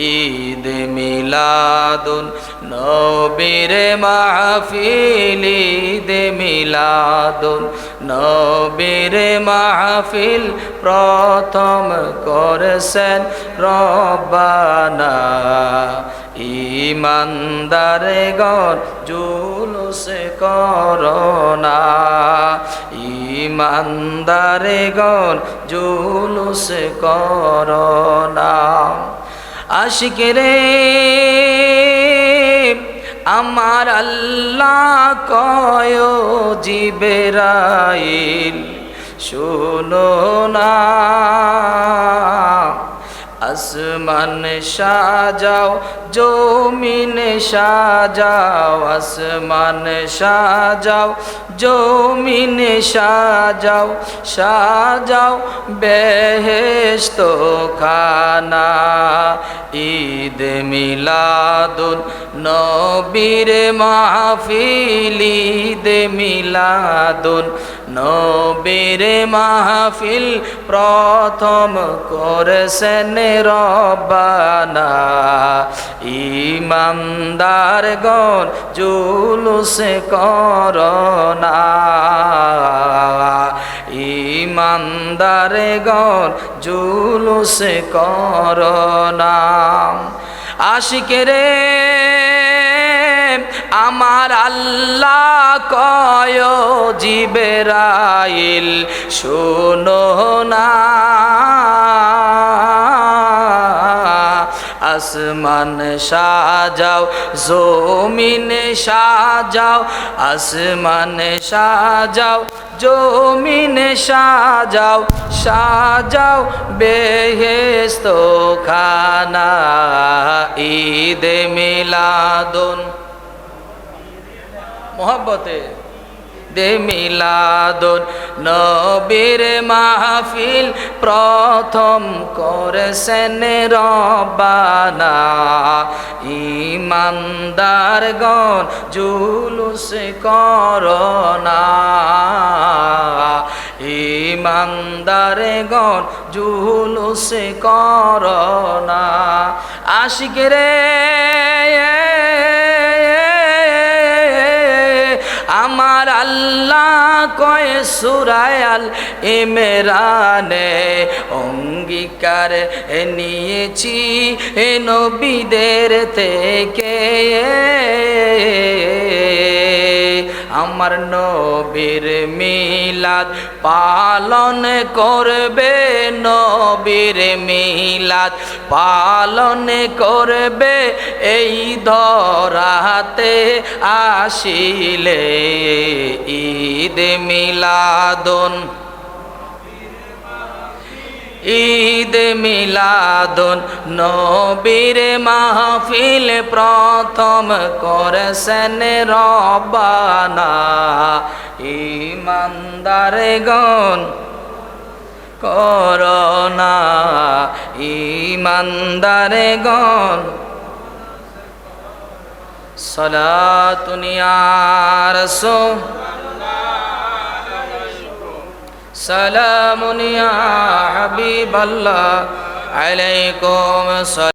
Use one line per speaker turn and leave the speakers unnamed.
ঈদ মিলাদুন নবীর মাহফিল ঈদ মিলাদুন নবীর মাহফিল প্রথম করেছেন রব্বানা ইমানদারগণ জুলুস করোনা ইমানদারগণ জুলুস করোনা আশিক রে আমার আল্লাহ কয় জিবরাইল শুনো না আসমান সাজাও জমিন সাজাও আসমান সাজাও জমিন সাজাও সাজাও বেহেশত খানা ঈদ মিলাদুন নবীর মাহফিল ঈদ মিলাদুন নবীর মাহফিল প্রথম করেছেন রব্বানা ইমানদারগণ জুলুস করোনা ইমানদারগণ জুলুস করোনা আশিক রে আমার আল্লাহ কয় জিবরাইল শুনো না আসমান সাজাও জমিন সাজাও আসমান সাজাও জমিন সাজাও সাজাও বেহেশত খানা ঈদ মিলাদুন মোহব্বতে দে মিলাদুন নবীর মাহফিল প্রথম করেছেন রব্বানা ইমানদারগণ জুলুস করোনা ইমানদারগণ জুলুস করোনা আশিক রে আমার আল্লাহ কয় সূরা আল ইমরানে অঙ্গীকার নিয়েছি নবীদের থেকে আমার নবীর মিলাদ পালন করবে নবীর মিলাদ পালন করবে এই ধরাতে আসিলে ঈদ মিলাদুন ঈদ মিলাদুন নবীর মাহফিল প্রথম করেছেন রব্বানা ইমানদারগণ করোনা ইমানদারগণ সালাতুন ইয়া রাসূল সালামুন ইয়া হাবিবাল্লাহ আলাইকুম